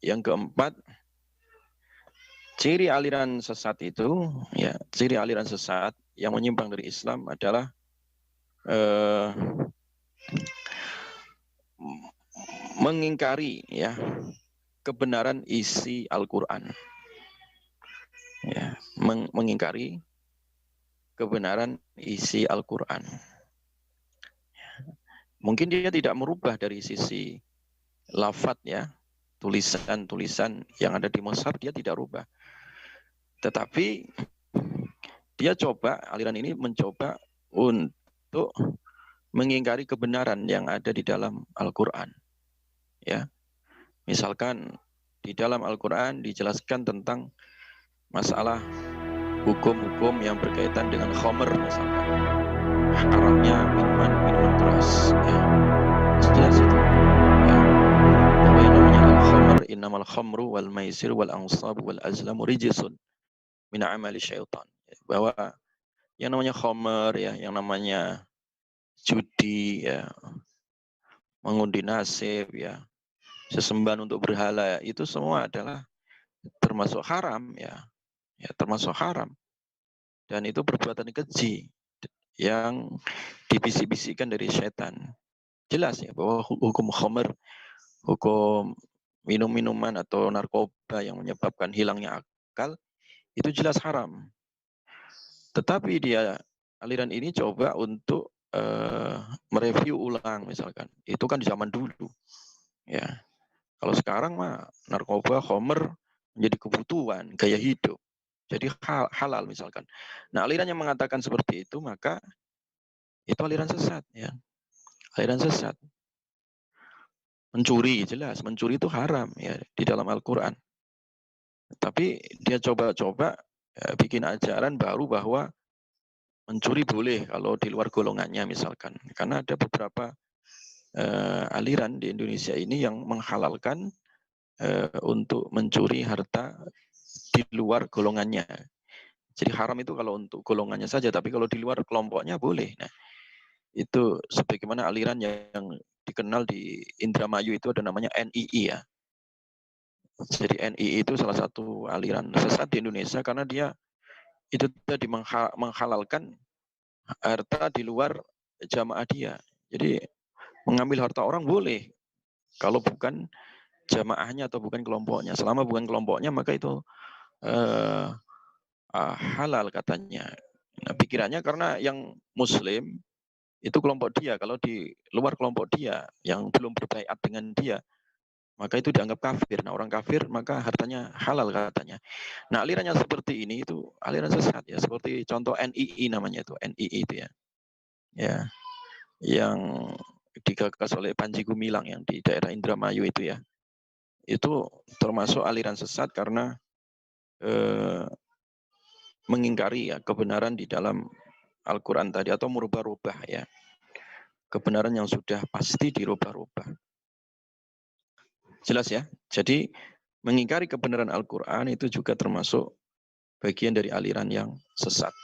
Yang keempat, ciri aliran sesat itu, ya, ciri aliran sesat yang menyimpang dari Islam adalah mengingkari, ya, kebenaran isi Al-Quran, ya, mengingkari kebenaran isi Al-Quran. Mungkin dia tidak merubah dari sisi lafadz, ya, tulisan-tulisan yang ada di mushaf dia tidak rubah. Tetapi dia coba, aliran ini mencoba untuk mengingkari kebenaran yang ada di dalam Al-Quran. Ya, misalkan di dalam Al-Quran dijelaskan tentang masalah hukum-hukum yang berkaitan dengan khamr, misalkan haramnya minuman keras, ya, jelas itu, ya, bahwa yang namanya al-khamr, innamal khamru wal maisir wal ansab wal azlamu rijsun min amali syaitan, bahwa yang namanya khamr, ya, yang namanya judi, ya, mengundi nasib, ya, sesembahan untuk berhala, ya, itu semua adalah termasuk haram, ya, ya, termasuk haram, dan itu perbuatan keji yang dibisik-bisikkan dari setan. Jelas, ya, bahwa hukum khamr, hukum minum-minuman atau narkoba yang menyebabkan hilangnya akal itu jelas haram. Tetapi dia, aliran ini coba untuk mereview ulang, misalkan itu kan di zaman dulu, ya. Kalau sekarang mah narkoba, khamr menjadi kebutuhan gaya hidup, jadi halal, misalkan. Nah, aliran yang mengatakan seperti itu, maka itu aliran sesat, ya, aliran sesat. Mencuri, jelas mencuri itu haram, ya, di dalam Al-Quran. Tapi dia coba-coba bikin ajaran baru bahwa mencuri boleh kalau di luar golongannya, misalkan. Karena ada beberapa aliran di Indonesia ini yang menghalalkan untuk mencuri harta di luar golongannya. Jadi haram itu kalau untuk golongannya saja, tapi kalau di luar kelompoknya boleh. Nah, itu sebagaimana aliran yang dikenal di Indramayu itu ada namanya NII, ya. Jadi NII itu salah satu aliran sesat di Indonesia karena dia itu tadi menghalalkan harta di luar jamaah dia. Jadi mengambil harta orang boleh kalau bukan jamaahnya atau bukan kelompoknya. Selama bukan kelompoknya maka itu halal katanya. Nah, pikirannya karena yang Muslim itu kelompok dia, kalau di luar kelompok dia yang belum berbaiat dengan dia, maka itu dianggap kafir. Nah, orang kafir maka hartanya halal katanya. Nah, alirannya seperti ini itu aliran sesat, ya, seperti contoh NII namanya itu, NII itu, ya. Ya, yang digagas oleh Panji Gumilang yang di daerah Indramayu itu, ya. Itu termasuk aliran sesat karena mengingkari, ya, kebenaran di dalam Al-Quran tadi atau merubah-rubah, ya, kebenaran yang sudah pasti dirubah-rubah. Jelas, ya. Jadi mengingkari kebenaran Al-Quran itu juga termasuk bagian dari aliran yang sesat.